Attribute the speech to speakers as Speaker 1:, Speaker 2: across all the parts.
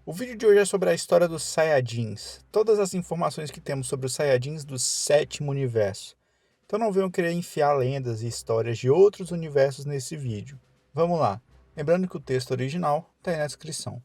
Speaker 1: O vídeo de hoje é sobre a história dos Saiyajins, todas as informações que temos sobre os Saiyajins do sétimo universo. Então não venham querer enfiar lendas e histórias de outros universos nesse vídeo. Vamos lá, lembrando que o texto original está aí na descrição.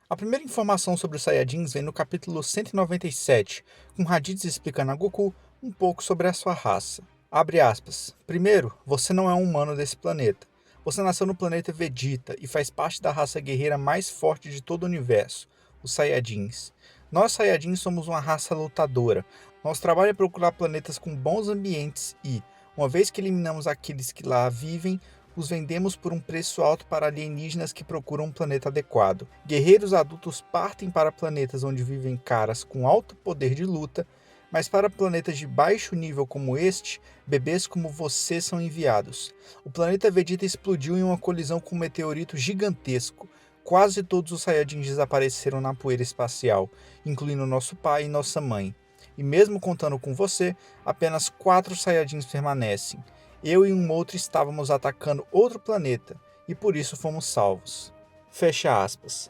Speaker 1: A primeira informação sobre os Saiyajins vem no capítulo 197, com Raditz explicando a Goku um pouco sobre a sua raça. Abre aspas. Primeiro, você não é um humano desse planeta. Você nasceu no planeta Vegeta e faz parte da raça guerreira mais forte de todo o universo, os Saiyajins. Nós Saiyajins somos uma raça lutadora. Nosso trabalho é procurar planetas com bons ambientes e, uma vez que eliminamos aqueles que lá vivem, os vendemos por um preço alto para alienígenas que procuram um planeta adequado. Guerreiros adultos partem para planetas onde vivem caras com alto poder de luta, mas para planetas de baixo nível como este, bebês como você são enviados. O planeta Vegeta explodiu em uma colisão com um meteorito gigantesco. Quase todos os Saiyajins desapareceram na poeira espacial, incluindo nosso pai e nossa mãe. E mesmo contando com você, apenas 4 Saiyajins permanecem. Eu e um outro estávamos atacando outro planeta, e por isso fomos salvos. Fecha aspas.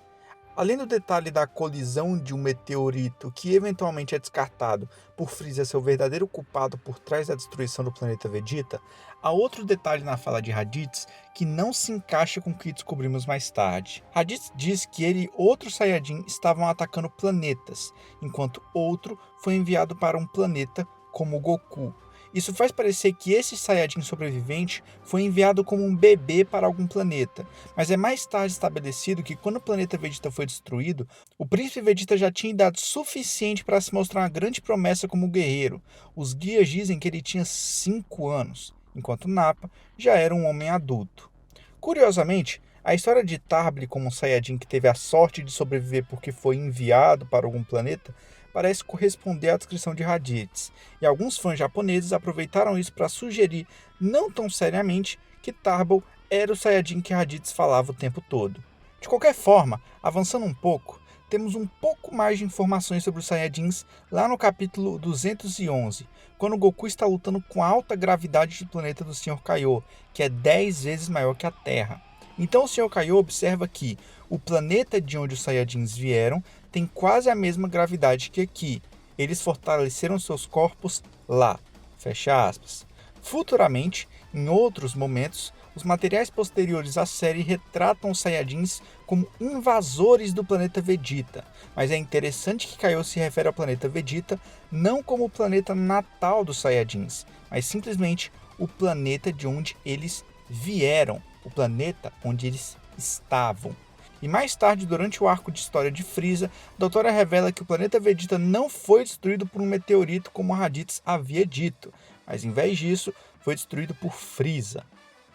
Speaker 1: Além do detalhe da colisão de um meteorito que eventualmente é descartado por Freeza ser o verdadeiro culpado por trás da destruição do planeta Vegeta, há outro detalhe na fala de Raditz que não se encaixa com o que descobrimos mais tarde. Raditz diz que ele e outro Saiyajin estavam atacando planetas, enquanto outro foi enviado para um planeta como Goku. Isso faz parecer que esse Saiyajin sobrevivente foi enviado como um bebê para algum planeta, mas é mais tarde estabelecido que quando o planeta Vegeta foi destruído, o príncipe Vegeta já tinha idade suficiente para se mostrar uma grande promessa como guerreiro. Os guias dizem que ele tinha 5 anos, enquanto Nappa já era um homem adulto. Curiosamente, a história de Tarbell como um Saiyajin que teve a sorte de sobreviver porque foi enviado para algum planeta parece corresponder à descrição de Raditz, e alguns fãs japoneses aproveitaram isso para sugerir, não tão seriamente, que Tarbell era o Saiyajin que Raditz falava o tempo todo. De qualquer forma, avançando um pouco, temos um pouco mais de informações sobre os Saiyajins lá no capítulo 211, quando Goku está lutando com a alta gravidade do planeta do Sr. Kaiô, que é 10 vezes maior que a Terra. Então o Sr. Kaiô observa que o planeta de onde os Saiyajins vieram tem quase a mesma gravidade que aqui. Eles fortaleceram seus corpos lá. Fecha aspas. Futuramente, em outros momentos, os materiais posteriores à série retratam os Saiyajins como invasores do planeta Vegeta, mas é interessante que Kaiô se refere ao planeta Vegeta não como o planeta natal dos Saiyajins, mas simplesmente o planeta de onde eles vieram, o planeta onde eles estavam. E mais tarde, durante o arco de história de Freeza, a doutora revela que o planeta Vegeta não foi destruído por um meteorito como Raditz havia dito, mas em vez disso, foi destruído por Freeza.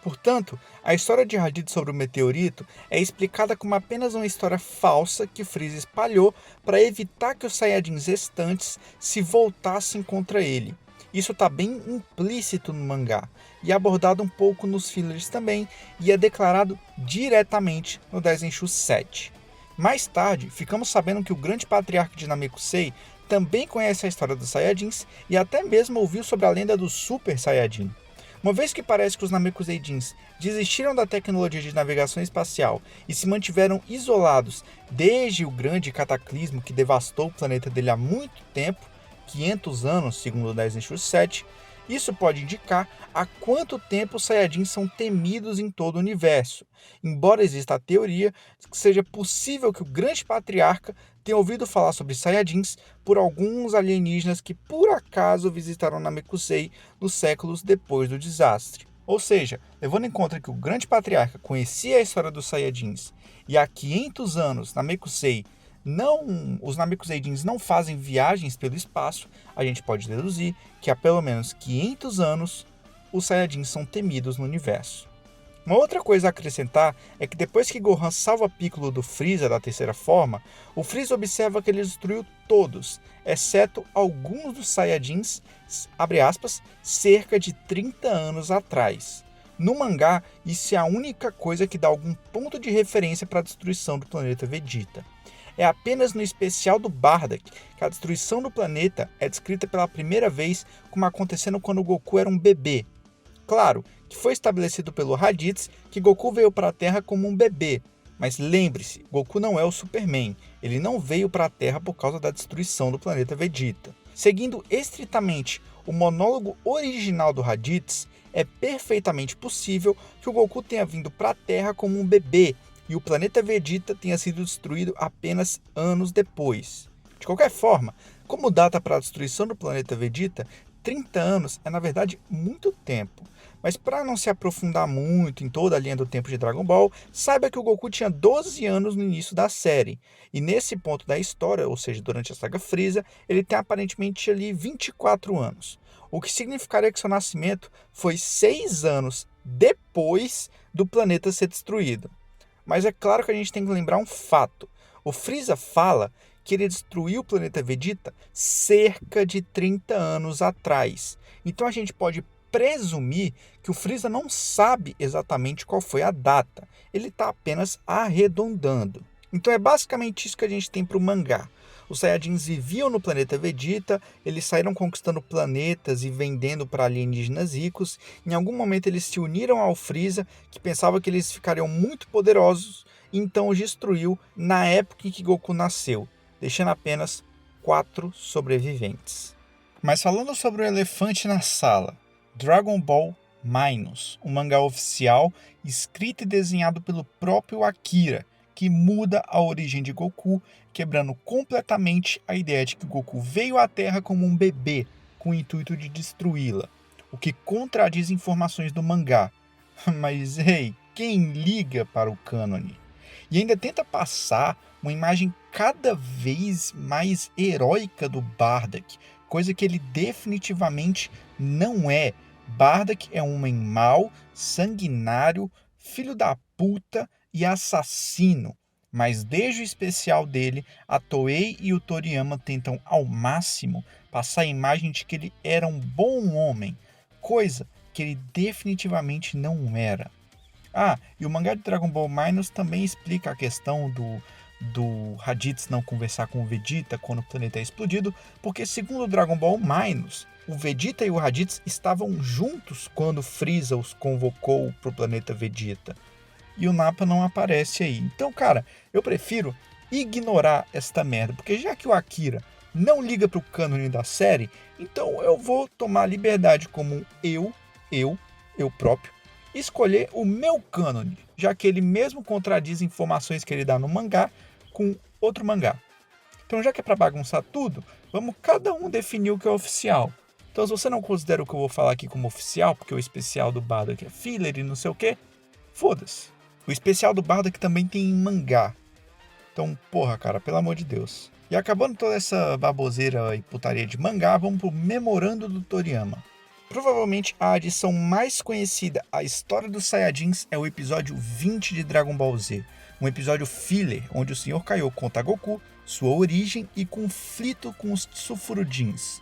Speaker 1: Portanto, a história de Raditz sobre o meteorito é explicada como apenas uma história falsa que Freeza espalhou para evitar que os Saiyajins restantes se voltassem contra ele. Isso está bem implícito no mangá, e é abordado um pouco nos fillers também, e é declarado diretamente no Daisenshu 7. Mais tarde, ficamos sabendo que o grande patriarca de Namekusei também conhece a história dos Saiyajins e até mesmo ouviu sobre a lenda do Super Saiyajin. Uma vez que parece que os Namekuseijins desistiram da tecnologia de navegação espacial e se mantiveram isolados desde o grande cataclismo que devastou o planeta dele há muito tempo, 500 anos, segundo o Daisenshu 7, isso pode indicar há quanto tempo os Saiyajins são temidos em todo o universo, embora exista a teoria de que seja possível que o grande patriarca tenha ouvido falar sobre Saiyajins por alguns alienígenas que por acaso visitaram Namekusei nos séculos depois do desastre. Ou seja, levando em conta que o grande patriarca conhecia a história dos Saiyajins e há 500 anos Namekusei os Namekuseidins não fazem viagens pelo espaço, a gente pode deduzir que há pelo menos 500 anos os Saiyajins são temidos no universo. Uma outra coisa a acrescentar é que depois que Gohan salva Piccolo do Freeza da terceira forma, o Freeza observa que ele destruiu todos, exceto alguns dos Saiyajins, abre aspas, cerca de 30 anos atrás. No mangá, isso é a única coisa que dá algum ponto de referência para a destruição do planeta Vegeta. É apenas no especial do Bardock que a destruição do planeta é descrita pela primeira vez como acontecendo quando Goku era um bebê. Claro que foi estabelecido pelo Raditz que Goku veio para a Terra como um bebê, Mas lembre-se, Goku não é o Superman, ele não veio para a Terra por causa da destruição do planeta Vegeta. Seguindo estritamente o monólogo original do Raditz, é perfeitamente possível que o Goku tenha vindo para a Terra como um bebê e o planeta Vegeta tenha sido destruído apenas anos depois. De qualquer forma, como data para a destruição do planeta Vegeta, 30 anos é na verdade muito tempo. Mas para não se aprofundar muito em toda a linha do tempo de Dragon Ball, saiba que o Goku tinha 12 anos no início da série. E nesse ponto da história, ou seja, durante a saga Freeza, ele tem aparentemente ali 24 anos. O que significaria que seu nascimento foi 6 anos depois do planeta ser destruído. Mas é claro que a gente tem que lembrar um fato. O Freeza fala que ele destruiu o planeta Vegeta cerca de 30 anos atrás. Então a gente pode presumir que o Freeza não sabe exatamente qual foi a data. Ele está apenas arredondando. Então é basicamente isso que a gente tem para o mangá. Os Saiyajins viviam no planeta Vegeta, eles saíram conquistando planetas e vendendo para alienígenas ricos. Em algum momento eles se uniram ao Freeza, que pensava que eles ficariam muito poderosos, e então os destruiu na época em que Goku nasceu, deixando apenas 4 sobreviventes. Mas falando sobre o elefante na sala, Dragon Ball Minus, um mangá oficial escrito e desenhado pelo próprio Akira, que muda a origem de Goku, quebrando completamente a ideia de que Goku veio à Terra como um bebê, com o intuito de destruí-la, o que contradiz informações do mangá. Mas ei, quem liga para o cânone? E ainda tenta passar uma imagem cada vez mais heróica do Bardock, coisa que ele definitivamente não é. Bardock é um homem mau, sanguinário, filho da puta e assassino. Mas desde o especial dele, a Toei e o Toriyama tentam ao máximo passar a imagem de que ele era um bom homem, coisa que ele definitivamente não era. E o mangá de Dragon Ball Minus também explica a questão do Raditz não conversar com o Vegeta quando o planeta é explodido, porque segundo o Dragon Ball Minus, o Vegeta e o Raditz estavam juntos quando Freeza os convocou para o planeta Vegeta. E o Nappa não aparece aí. Então, cara, eu prefiro ignorar esta merda, porque já que o Akira não liga para o cânone da série, então eu vou tomar liberdade como eu próprio, escolher o meu cânone, já que ele mesmo contradiz informações que ele dá no mangá com outro mangá. Então, já que é para bagunçar tudo, vamos cada um definir o que é oficial. Então, se você não considera o que eu vou falar aqui como oficial, porque o especial do Bardock é filler e não sei o que, foda-se. O especial do Bardock também tem em mangá. Então, porra, cara, pelo amor de Deus. E acabando toda essa baboseira e putaria de mangá, vamos pro Memorando do Toriyama. Provavelmente a adição mais conhecida à história dos Saiyajins é o episódio 20 de Dragon Ball Z, um episódio filler onde o Sr. Kaiô conta a Goku sua origem e conflito com os Tsufurudins.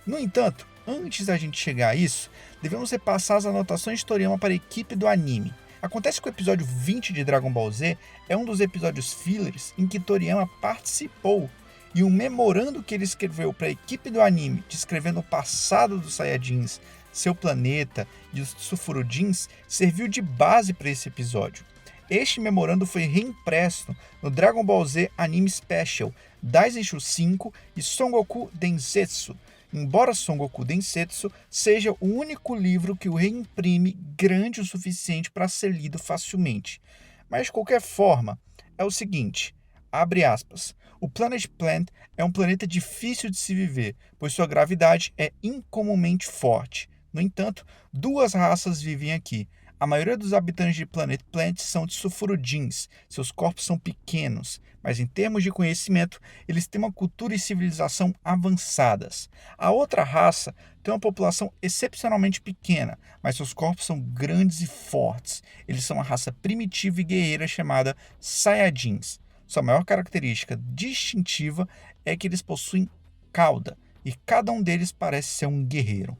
Speaker 1: No entanto, antes da gente chegar a isso, devemos repassar as anotações de Toriyama para a equipe do anime. Acontece que o episódio 20 de Dragon Ball Z é um dos episódios fillers em que Toriyama participou, e um memorando que ele escreveu para a equipe do anime, descrevendo o passado dos Saiyajins, seu planeta e os Tsufurudins, serviu de base para esse episódio. Este memorando foi reimpresso no Dragon Ball Z Anime Special, Daisenshu 5 e Son Goku Densetsu, embora Son Goku Densetsu seja o único livro que o reimprime grande o suficiente para ser lido facilmente. Mas de qualquer forma, é o seguinte, abre aspas, o Planet Plant é um planeta difícil de se viver, pois sua gravidade é incomumente forte. No entanto, 2 raças vivem aqui. A maioria dos habitantes de Planet Plant são de Tsufurudins, seus corpos são pequenos, mas em termos de conhecimento, eles têm uma cultura e civilização avançadas. A outra raça tem uma população excepcionalmente pequena, mas seus corpos são grandes e fortes. Eles são uma raça primitiva e guerreira chamada Saiyajins. Sua maior característica distintiva é que eles possuem cauda, e cada um deles parece ser um guerreiro.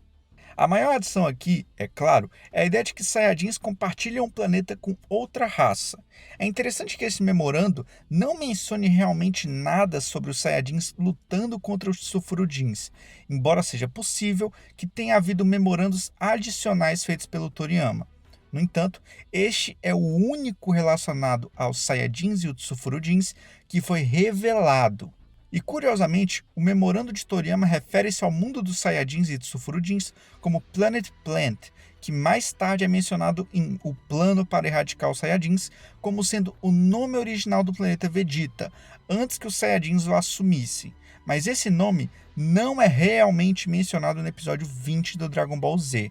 Speaker 1: A maior adição aqui, é claro, é a ideia de que Saiyajins compartilham um planeta com outra raça. É interessante que esse memorando não mencione realmente nada sobre os Saiyajins lutando contra os Tsufurudins, embora seja possível que tenha havido memorandos adicionais feitos pelo Toriyama. No entanto, este é o único relacionado aos Saiyajins e Utsufuruins que foi revelado. E curiosamente, o memorando de Toriyama refere-se ao mundo dos Saiyajins e Utsufuruins como Planet Plant, que mais tarde é mencionado em O Plano para Erradicar os Saiyajins como sendo o nome original do planeta Vegeta, antes que os Saiyajins o assumissem. Mas esse nome não é realmente mencionado no episódio 20 do Dragon Ball Z.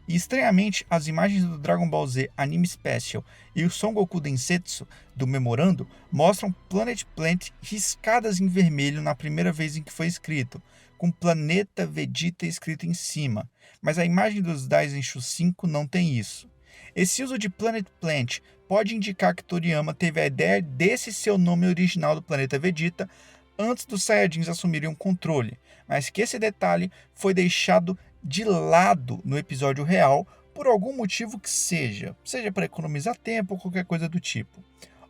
Speaker 1: E estranhamente, as imagens do Dragon Ball Z Anime Special e o Son Goku Densetsu do memorando mostram Planet Plant riscadas em vermelho na primeira vez em que foi escrito, com Planeta Vegeta escrito em cima, mas a imagem dos Daisenshu 5 não tem isso. Esse uso de Planet Plant pode indicar que Toriyama teve a ideia desse seu nome original do planeta Vegeta antes dos Saiyajins assumirem o controle, mas que esse detalhe foi deixado de lado no episódio real por algum motivo que seja para economizar tempo ou qualquer coisa do tipo.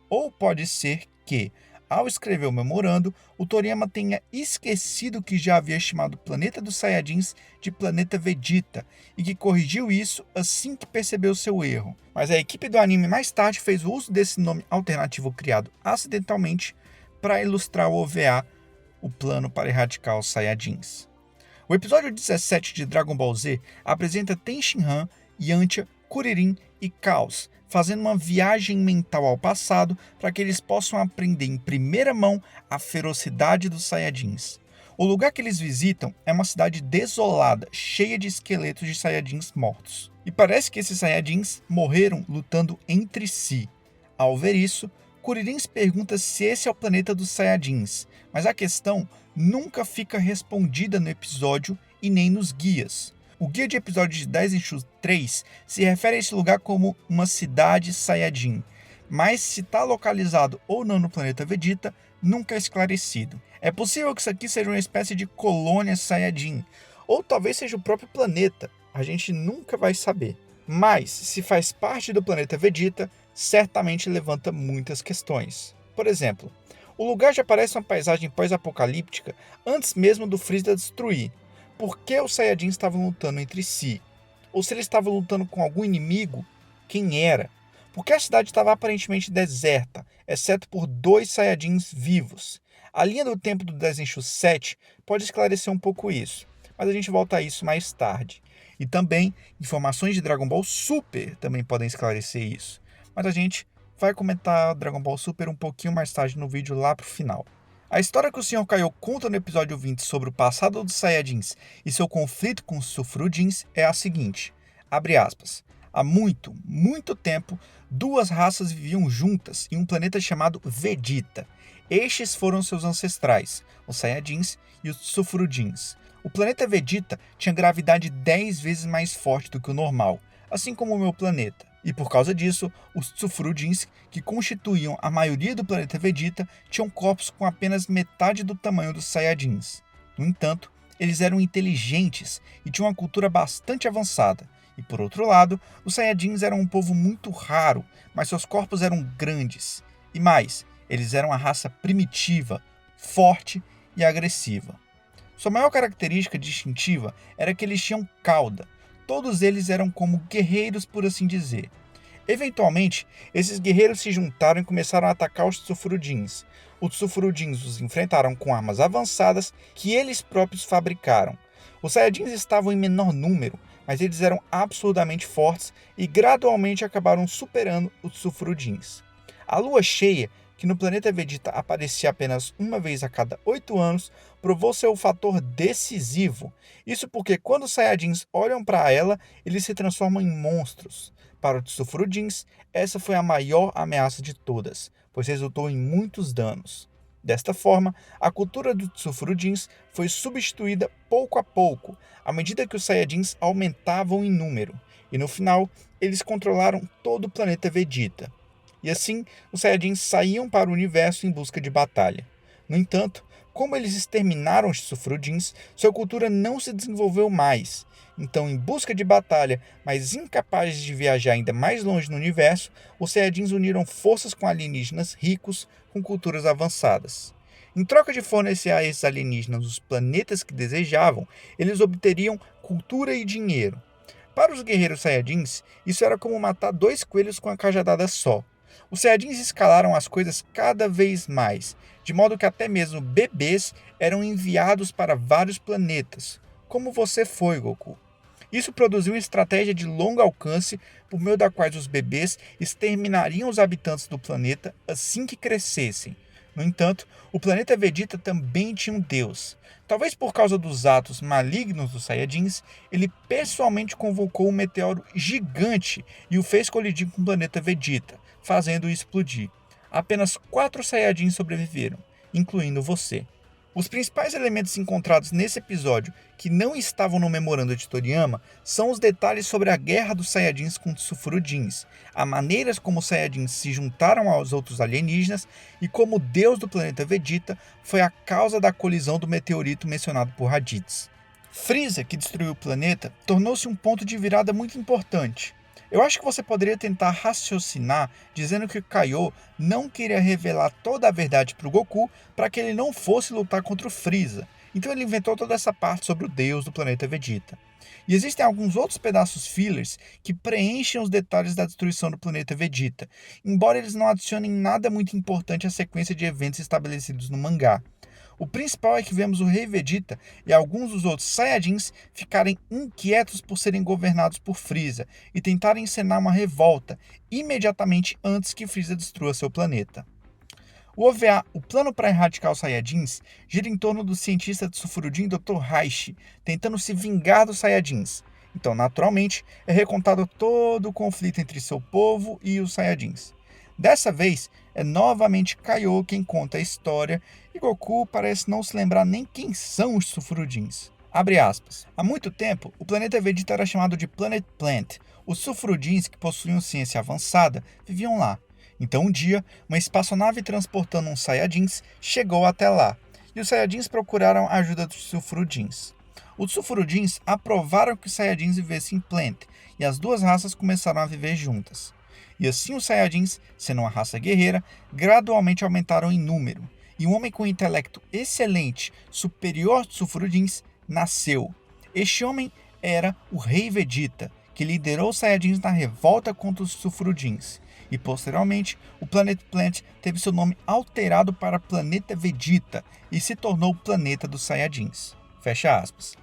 Speaker 1: Ou pode ser que, ao escrever o memorando, o Toriyama tenha esquecido que já havia chamado o planeta dos Saiyajins de planeta Vegeta e que corrigiu isso assim que percebeu seu erro. Mas a equipe do anime mais tarde fez o uso desse nome alternativo criado acidentalmente para ilustrar o OVA, o plano para erradicar os Saiyajins. O episódio 17 de Dragon Ball Z apresenta Tenshinhan, Yantia, Kuririn e Chaos, fazendo uma viagem mental ao passado para que eles possam aprender em primeira mão a ferocidade dos Saiyajins. O lugar que eles visitam é uma cidade desolada, cheia de esqueletos de Saiyajins mortos. E parece que esses Saiyajins morreram lutando entre si. Ao ver isso, Kuririn se pergunta se esse é o planeta dos Saiyajins, mas a questão nunca fica respondida no episódio e nem nos guias. O guia de episódio de Daisenshu 3 se refere a esse lugar como uma cidade Saiyajin, mas se está localizado ou não no planeta Vegeta, nunca é esclarecido. É possível que isso aqui seja uma espécie de colônia Saiyajin, ou talvez seja o próprio planeta, a gente nunca vai saber. Mas, se faz parte do planeta Vegeta, certamente levanta muitas questões. Por exemplo, o lugar já parece uma paisagem pós-apocalíptica antes mesmo do Freeza destruir. Por que os Saiyajins estavam lutando entre si? Ou se eles estavam lutando com algum inimigo, quem era? Porque a cidade estava aparentemente deserta, exceto por 2 Saiyajins vivos. A linha do tempo do Daisenshu 7 pode esclarecer um pouco isso, mas a gente volta a isso mais tarde. E também, informações de Dragon Ball Super também podem esclarecer isso. Mas a gente vai comentar Dragon Ball Super um pouquinho mais tarde no vídeo lá pro final. A história que o Sr. Kaiô conta no episódio 20 sobre o passado dos Saiyajins e seu conflito com os Sufrudins é a seguinte, abre aspas, há muito, muito tempo, 2 raças viviam juntas em um planeta chamado Vegeta. Estes foram seus ancestrais, os Saiyajins e os Sufrudins. O planeta Vegeta tinha gravidade 10 vezes mais forte do que o normal, assim como o meu planeta. E por causa disso, os Sufrudins, que constituíam a maioria do planeta Vegeta, tinham corpos com apenas metade do tamanho dos Saiyajins. No entanto, eles eram inteligentes e tinham uma cultura bastante avançada. E por outro lado, os Saiyajins eram um povo muito raro, mas seus corpos eram grandes. E mais, eles eram uma raça primitiva, forte e agressiva. Sua maior característica distintiva era que eles tinham cauda. Todos eles eram como guerreiros, por assim dizer. Eventualmente, esses guerreiros se juntaram e começaram a atacar os Sufrudins. Os Sufrudins os enfrentaram com armas avançadas que eles próprios fabricaram. Os Saiyajins estavam em menor número, mas eles eram absurdamente fortes e gradualmente acabaram superando os Sufrudins. A lua cheia, que no planeta Vegeta aparecia apenas uma vez a cada 8 anos, provou ser o fator decisivo. Isso porque quando os Saiyajins olham para ela, eles se transformam em monstros. Para os Sufrudins, essa foi a maior ameaça de todas, pois resultou em muitos danos. Desta forma, a cultura dos Sufrudins foi substituída pouco a pouco, à medida que os Saiyajins aumentavam em número, e no final, eles controlaram todo o planeta Vegeta. E assim, os Saiyajins saíam para o universo em busca de batalha. No entanto, como eles exterminaram os Sufrudins, sua cultura não se desenvolveu mais. Então, em busca de batalha, mas incapazes de viajar ainda mais longe no universo, os Saiyajins uniram forças com alienígenas ricos com culturas avançadas. Em troca de fornecer a esses alienígenas os planetas que desejavam, eles obteriam cultura e dinheiro. Para os guerreiros Saiyajins, isso era como matar 2 coelhos com uma cajadada só. Os Saiyajins escalaram as coisas cada vez mais, de modo que até mesmo bebês eram enviados para vários planetas, como você foi, Goku. Isso produziu uma estratégia de longo alcance, por meio da qual os bebês exterminariam os habitantes do planeta assim que crescessem. No entanto, o planeta Vegeta também tinha um deus. Talvez por causa dos atos malignos dos Saiyajins, ele pessoalmente convocou um meteoro gigante e o fez colidir com o planeta Vegeta, fazendo-o explodir. Apenas 4 Saiyajins sobreviveram, incluindo você. Os principais elementos encontrados nesse episódio que não estavam no memorando de Toriyama são os detalhes sobre a guerra dos Saiyajins com os Sufurudins, a maneira como os Saiyajins se juntaram aos outros alienígenas e como o deus do planeta Vegeta foi a causa da colisão do meteorito mencionado por Raditz. Frieza, que destruiu o planeta, tornou-se um ponto de virada muito importante. Eu acho que você poderia tentar raciocinar dizendo que o Kaiô não queria revelar toda a verdade para o Goku para que ele não fosse lutar contra o Frieza. Então ele inventou toda essa parte sobre o deus do planeta Vegeta. E existem alguns outros pedaços fillers que preenchem os detalhes da destruição do planeta Vegeta, embora eles não adicionem nada muito importante à sequência de eventos estabelecidos no mangá. O principal é que vemos o Rei Vegeta e alguns dos outros Saiyajins ficarem inquietos por serem governados por Frieza e tentarem encenar uma revolta imediatamente antes que Frieza destrua seu planeta. O OVA, o plano para erradicar os Saiyajins, gira em torno do cientista de Sufurudin Dr. Raishi, tentando se vingar dos Saiyajins. Então, naturalmente, é recontado todo o conflito entre seu povo e os Saiyajins. Dessa vez, é novamente Kaiô quem conta a história e Goku parece não se lembrar nem quem são os Sufurudins. Abre aspas. Há muito tempo, o planeta Vegeta era chamado de Planet Plant. Os Sufurudins, que possuíam ciência avançada, viviam lá. Então um dia, uma espaçonave transportando uns Saiyajins chegou até lá, e os Saiyajins procuraram a ajuda dos Sufurudins. Os Sufurudins aprovaram que os Saiyajins vivessem em Plant, e as duas raças começaram a viver juntas. E assim os Saiyajins, sendo uma raça guerreira, gradualmente aumentaram em número, e um homem com intelecto excelente, superior aos Sufurudins, nasceu. Este homem era o Rei Vegeta, que liderou os Saiyajins na revolta contra os Sufurudins. E posteriormente, o Planet Plant teve seu nome alterado para Planeta Vegeta e se tornou o Planeta dos Saiyajins. Fecha aspas.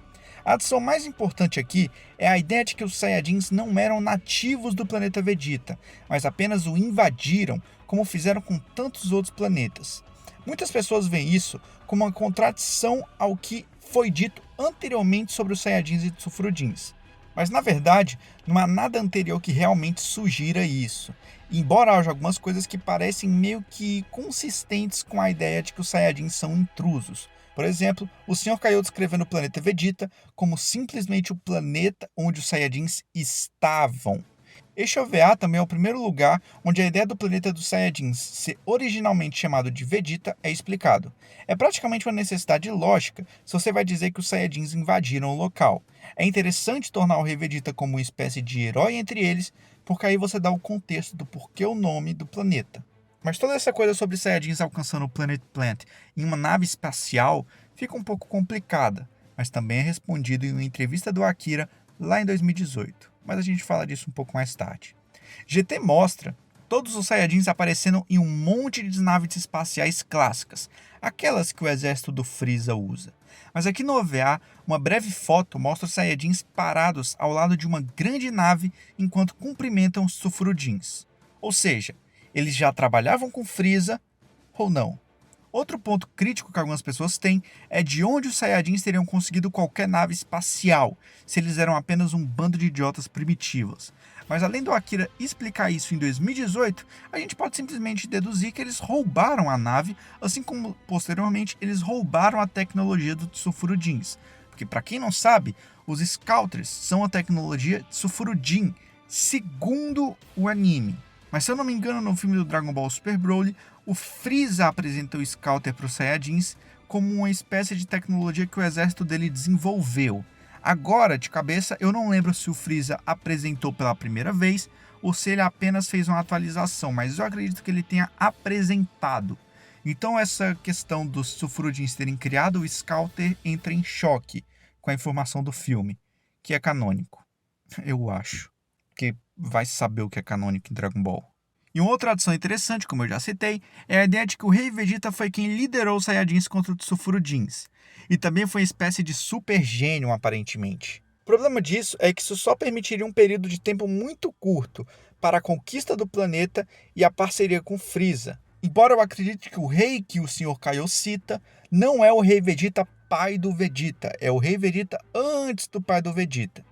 Speaker 1: A adição mais importante aqui é a ideia de que os Saiyajins não eram nativos do planeta Vegeta, mas apenas o invadiram, como fizeram com tantos outros planetas. Muitas pessoas veem isso como uma contradição ao que foi dito anteriormente sobre os Saiyajins e Sufurudins. Mas na verdade, não há nada anterior que realmente sugira isso, embora haja algumas coisas que parecem meio que consistentes com a ideia de que os Saiyajins são intrusos. Por exemplo, o Sr. Kaiô descrevendo o planeta Vegeta como simplesmente o planeta onde os Saiyajins estavam. Este OVA também é o primeiro lugar onde a ideia do planeta dos Saiyajins ser originalmente chamado de Vegeta é explicado. É praticamente uma necessidade lógica se você vai dizer que os Saiyajins invadiram o local. É interessante tornar o Rei Vegeta como uma espécie de herói entre eles, porque aí você dá o contexto do porquê o nome do planeta. Mas toda essa coisa sobre Saiyajins alcançando o Planet Plant em uma nave espacial fica um pouco complicada, mas também é respondido em uma entrevista do Akira lá em 2018. Mas a gente fala disso um pouco mais tarde. GT mostra todos os Saiyajins aparecendo em um monte de naves espaciais clássicas, aquelas que o exército do Frieza usa. Mas aqui no OVA, uma breve foto mostra os Saiyajins parados ao lado de uma grande nave enquanto cumprimentam os Sufurudins. Ou seja, eles já trabalhavam com Frieza ou não? Outro ponto crítico que algumas pessoas têm é de onde os Saiyajins teriam conseguido qualquer nave espacial, se eles eram apenas um bando de idiotas primitivos. Mas além do Akira explicar isso em 2018, a gente pode simplesmente deduzir que eles roubaram a nave, assim como posteriormente eles roubaram a tecnologia dos Sufurudins. Porque para quem não sabe, os Scouters são a tecnologia de Sufurudin, segundo o anime. Mas se eu não me engano, no filme do Dragon Ball Super Broly, o Frieza apresenta o Scouter para os Saiyajins como uma espécie de tecnologia que o exército dele desenvolveu. Agora, de cabeça, eu não lembro se o Frieza apresentou pela primeira vez ou se ele apenas fez uma atualização, mas eu acredito que ele tenha apresentado. Então essa questão dos Sufurudins terem criado o Scouter entra em choque com a informação do filme, que é canônico. Eu acho. Porque vai saber o que é canônico em Dragon Ball. E uma outra adição interessante, como eu já citei, é a ideia de que o Rei Vegeta foi quem liderou os Saiyajins contra os Sulfurudins. E também foi uma espécie de super gênio, aparentemente. O problema disso é que isso só permitiria um período de tempo muito curto para a conquista do planeta e a parceria com Frieza. Embora eu acredite que o rei que o Sr. Kaiô cita não é o Rei Vegeta pai do Vegeta, é o Rei Vegeta antes do pai do Vegeta.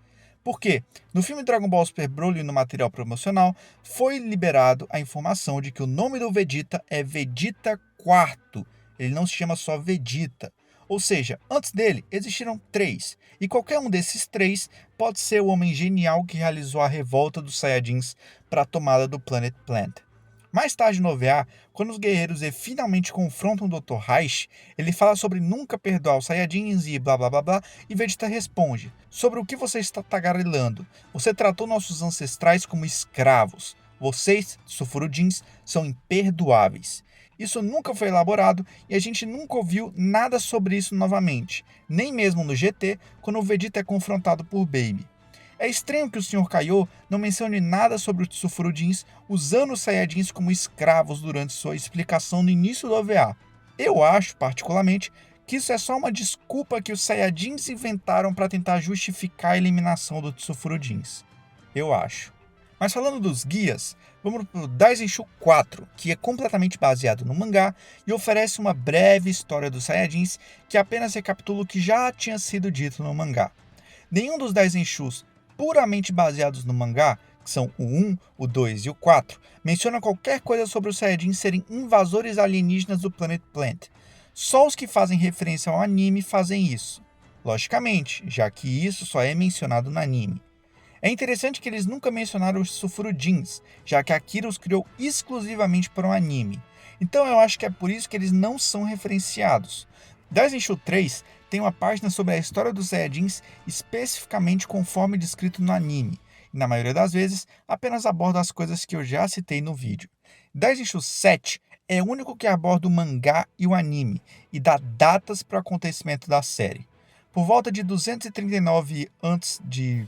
Speaker 1: Por quê? No filme Dragon Ball Super Broly e no material promocional, foi liberado a informação de que o nome do Vegeta é Vegeta IV. Ele não se chama só Vegeta. Ou seja, antes dele existiram 3, e qualquer um desses 3 pode ser o homem genial que realizou a revolta dos Saiyajins para a tomada do Planet Plant. Mais tarde no OVA, quando os guerreiros Z finalmente confrontam o Dr. Reich, ele fala sobre nunca perdoar os Saiyajins e blá blá blá blá, e Vegeta responde: sobre o que você está tagarelando? Você tratou nossos ancestrais como escravos. Vocês, Sulfurudins, são imperdoáveis. Isso nunca foi elaborado e a gente nunca ouviu nada sobre isso novamente, nem mesmo no GT, quando o Vegeta é confrontado por Baby. É estranho que o Sr. Kaiô não mencione nada sobre os Sulfurudins usando os Saiyajins como escravos durante sua explicação no início do OVA. Eu acho, particularmente, que isso é só uma desculpa que os Saiyajins inventaram para tentar justificar a eliminação dos Sulfurudins. Eu acho. Mas falando dos guias, vamos para o Daisenshu 4, que é completamente baseado no mangá e oferece uma breve história dos Saiyajins que apenas recapitula o que já tinha sido dito no mangá. Nenhum dos Daisenshus puramente baseados no mangá, que são o 1, o 2 e o 4, menciona qualquer coisa sobre os Saiyajins serem invasores alienígenas do Planet Plant. Só os que fazem referência ao anime fazem isso. Logicamente, já que isso só é mencionado no anime. É interessante que eles nunca mencionaram os Sulfurudins, já que Akira os criou exclusivamente para um anime. Então eu acho que é por isso que eles não são referenciados. Daisenshu 3 tem uma página sobre a história dos Saiyajins especificamente conforme descrito no anime, e na maioria das vezes apenas aborda as coisas que eu já citei no vídeo. Daisenshu 7 é o único que aborda o mangá e o anime, e dá datas para o acontecimento da série. Por volta de 239 antes de,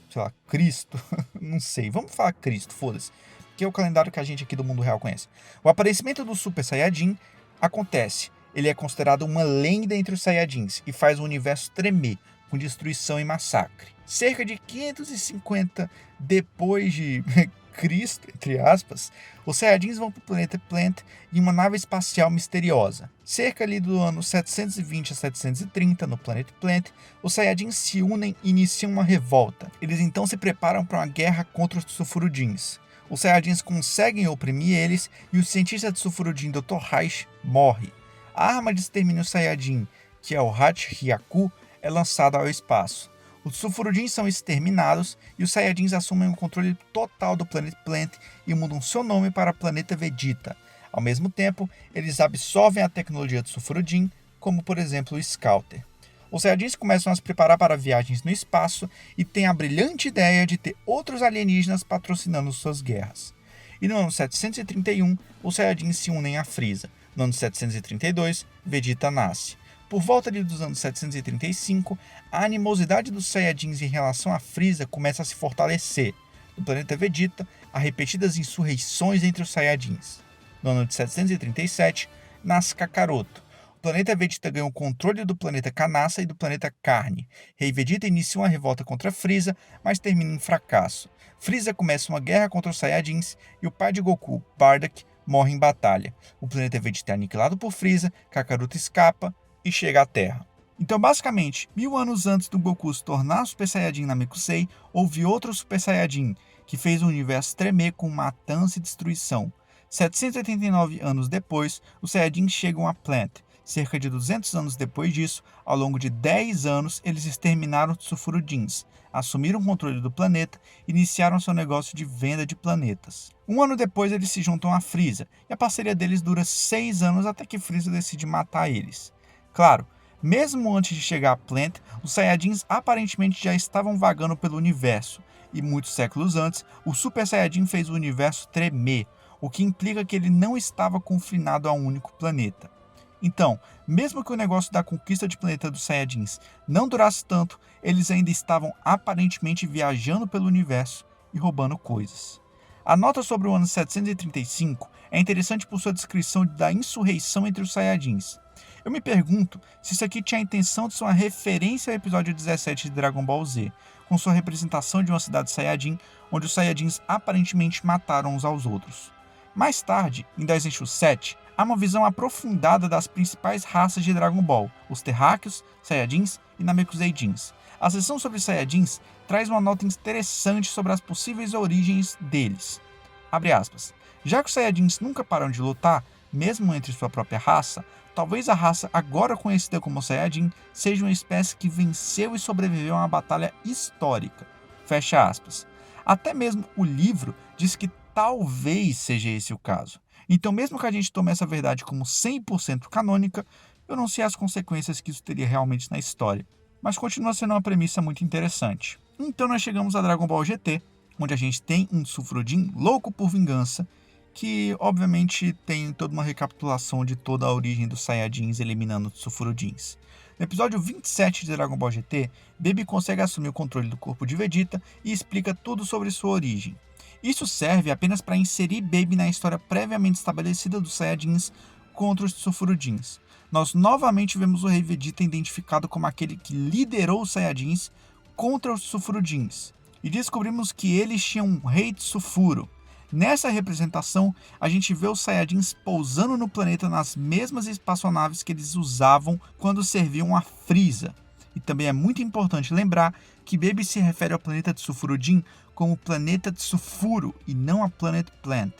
Speaker 1: sei lá, Cristo, não sei, vamos falar Cristo, foda-se, que é o calendário que a gente aqui do mundo real conhece. O aparecimento do Super Saiyajin acontece. Ele é considerado uma lenda entre os Saiyajins e faz o universo tremer, com destruição e massacre. Cerca de 550 depois de Cristo, entre aspas, os Saiyajins vão para o planeta Plant em uma nave espacial misteriosa. Cerca ali do ano 720 a 730, no planeta Plant, os Saiyajins se unem e iniciam uma revolta. Eles então se preparam para uma guerra contra os Sulfurudins. Os Saiyajins conseguem oprimir eles e o cientista de Sulfurudin, Dr. Reich, morre. A arma de extermínio Saiyajin, que é o Hachi-Hyaku, é lançada ao espaço. Os Sulfurudins são exterminados e os Saiyajins assumem o controle total do Planet Plant e mudam seu nome para Planeta Vegeta. Ao mesmo tempo, eles absorvem a tecnologia do Sulfurudin, como por exemplo o Scouter. Os Saiyajins começam a se preparar para viagens no espaço e têm a brilhante ideia de ter outros alienígenas patrocinando suas guerras. E no ano 731, os Saiyajins se unem a Frieza. No ano 732, Vegeta nasce. Por volta dos anos 735, a animosidade dos Saiyajins em relação a Frieza começa a se fortalecer. No planeta Vegeta, há repetidas insurreições entre os Saiyajins. No ano de 737, nasce Kakaroto. O planeta Vegeta ganha o controle do planeta Kanassa e do planeta Carne. Rei Vegeta inicia uma revolta contra Frieza, mas termina em fracasso. Frieza começa uma guerra contra os Saiyajins e o pai de Goku, Bardock, morre em batalha. O planeta Vegeta é aniquilado por Frieza, Kakaroto escapa e chega à Terra. Então, basicamente, 1000 anos antes do Goku se tornar Super Saiyajin Namekusei, houve outro Super Saiyajin, que fez o universo tremer com matança e destruição. 789 anos depois, os Saiyajins chegam a Plant. Cerca de 200 anos depois disso, ao longo de 10 anos, eles exterminaram os Sulfurudins, assumiram o controle do planeta e iniciaram seu negócio de venda de planetas. Um ano depois, eles se juntam a Frieza, e a parceria deles dura 6 anos até que Frieza decide matar eles. Claro, mesmo antes de chegar a Plant, os Saiyajins aparentemente já estavam vagando pelo universo, e muitos séculos antes, o Super Saiyajin fez o universo tremer, o que implica que ele não estava confinado a um único planeta. Então, mesmo que o negócio da conquista de planeta dos Saiyajins não durasse tanto, eles ainda estavam aparentemente viajando pelo universo e roubando coisas. A nota sobre o ano 735 é interessante por sua descrição da insurreição entre os Saiyajins. Eu me pergunto se isso aqui tinha a intenção de ser uma referência ao episódio 17 de Dragon Ball Z, com sua representação de uma cidade Saiyajin, onde os Saiyajins aparentemente mataram uns aos outros. Mais tarde, em Daisenshu 7, há uma visão aprofundada das principais raças de Dragon Ball, os Terráqueos, Saiyajins e Namekuseidins. A seção sobre Saiyajins traz uma nota interessante sobre as possíveis origens deles. Abre aspas. Já que os Saiyajins nunca param de lutar, mesmo entre sua própria raça, talvez a raça agora conhecida como Saiyajin seja uma espécie que venceu e sobreviveu a uma batalha histórica. Fecha aspas. Até mesmo o livro diz que talvez seja esse o caso. Então, mesmo que a gente tome essa verdade como 100% canônica, eu não sei as consequências que isso teria realmente na história. Mas continua sendo uma premissa muito interessante. Então nós chegamos a Dragon Ball GT, onde a gente tem um Sulfurudin louco por vingança, que obviamente tem toda uma recapitulação de toda a origem dos Saiyajins eliminando os Sulfurudins. No episódio 27 de Dragon Ball GT, Baby consegue assumir o controle do corpo de Vegeta e explica tudo sobre sua origem. Isso serve apenas para inserir Baby na história previamente estabelecida dos Saiyajins contra os Sulfurudins. Nós novamente vemos o Rei Vegeta identificado como aquele que liderou os Saiyajins contra os Sulfurudins, e descobrimos que eles tinham um Rei Sulfuro. Nessa representação, a gente vê os Saiyajins pousando no planeta nas mesmas espaçonaves que eles usavam quando serviam a Frieza. E também é muito importante lembrar que Baby se refere ao planeta de Sulfurudin como planeta de Sulfuro e não a Planet Plant.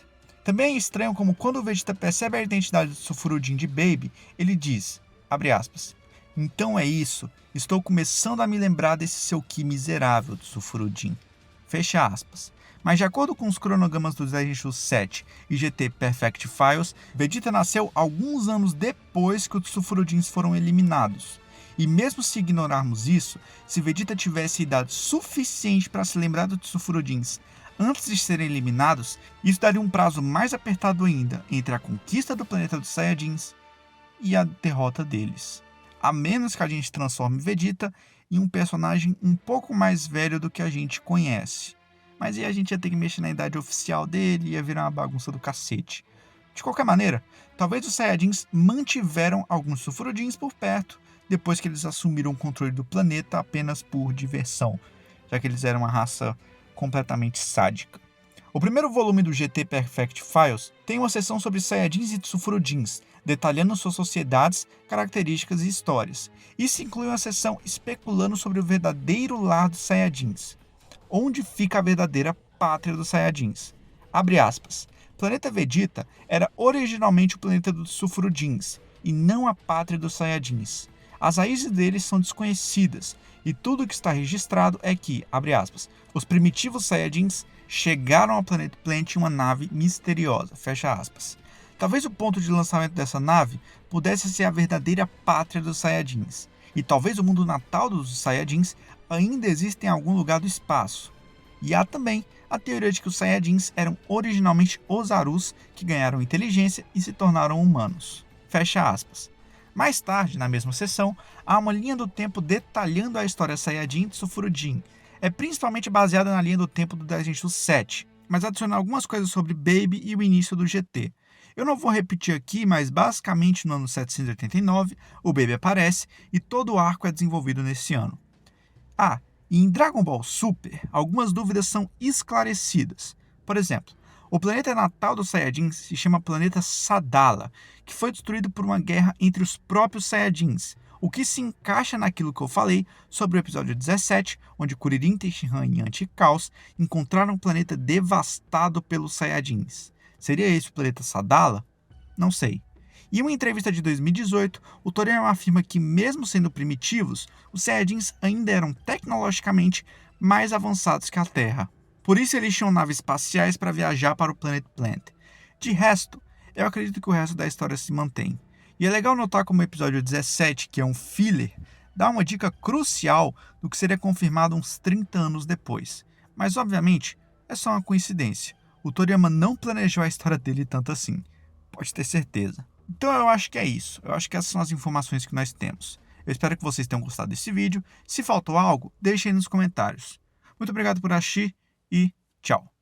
Speaker 1: Também é estranho como quando o Vegeta percebe a identidade do Sulfurudin de Baby, ele diz, abre aspas, então é isso, estou começando a me lembrar desse seu Ki miserável do Sulfurudin. Fecha aspas. Mas de acordo com os cronogramas do Daisenshu 7 e GT Perfect Files, Vegeta nasceu alguns anos depois que os Sulfurudins foram eliminados. E mesmo se ignorarmos isso, se Vegeta tivesse idade suficiente para se lembrar dos Sulfurudins antes de serem eliminados, isso daria um prazo mais apertado ainda entre a conquista do planeta dos Saiyajins e a derrota deles. A menos que a gente transforme Vegeta em um personagem um pouco mais velho do que a gente conhece. Mas aí a gente ia ter que mexer na idade oficial dele e ia virar uma bagunça do cacete. De qualquer maneira, talvez os Saiyajins mantiveram alguns Sulfurudins por perto, depois que eles assumiram o controle do planeta apenas por diversão, já que eles eram uma raça completamente sádica. O primeiro volume do GT Perfect Files tem uma seção sobre Saiyajins e Sulfurudins, detalhando suas sociedades, características e histórias. Isso inclui uma seção especulando sobre o verdadeiro lar dos Saiyajins. Onde fica a verdadeira pátria dos Saiyajins? Abre aspas. Planeta Vegeta era originalmente o planeta dos Sulfurudins, e não a pátria dos Saiyajins. As raízes deles são desconhecidas, e tudo o que está registrado é que, abre aspas, os primitivos Saiyajins chegaram ao Planet Plant em uma nave misteriosa, fecha aspas. Talvez o ponto de lançamento dessa nave pudesse ser a verdadeira pátria dos Saiyajins, e talvez o mundo natal dos Saiyajins ainda exista em algum lugar do espaço. E há também a teoria de que os Saiyajins eram originalmente os Arus que ganharam inteligência e se tornaram humanos. Fecha aspas. Mais tarde, na mesma sessão, há uma linha do tempo detalhando a história Saiyajin de Sulfurudin. É principalmente baseada na linha do tempo do Daisenshu 7, mas adiciona algumas coisas sobre Baby e o início do GT. Eu não vou repetir aqui, mas basicamente no ano 789, o Baby aparece e todo o arco é desenvolvido nesse ano. E em Dragon Ball Super, algumas dúvidas são esclarecidas. Por exemplo, o planeta natal dos Saiyajins se chama planeta Sadala, que foi destruído por uma guerra entre os próprios Saiyajins, o que se encaixa naquilo que eu falei sobre o episódio 17, onde Kuririn, Tenshinhan e Anti-Caos encontraram um planeta devastado pelos Saiyajins. Seria esse o planeta Sadala? Não sei. Em uma entrevista de 2018, o Toriyama afirma que, mesmo sendo primitivos, os Saiyajins ainda eram tecnologicamente mais avançados que a Terra. Por isso eles tinham naves espaciais para viajar para o Planet Plant. De resto, eu acredito que o resto da história se mantém. E é legal notar como o episódio 17, que é um filler, dá uma dica crucial do que seria confirmado uns 30 anos depois. Mas, obviamente, é só uma coincidência. O Toriyama não planejou a história dele tanto assim. Pode ter certeza. Então eu acho que é isso. Eu acho que essas são as informações que nós temos. Eu espero que vocês tenham gostado desse vídeo. Se faltou algo, deixe aí nos comentários. Muito obrigado por assistir e tchau.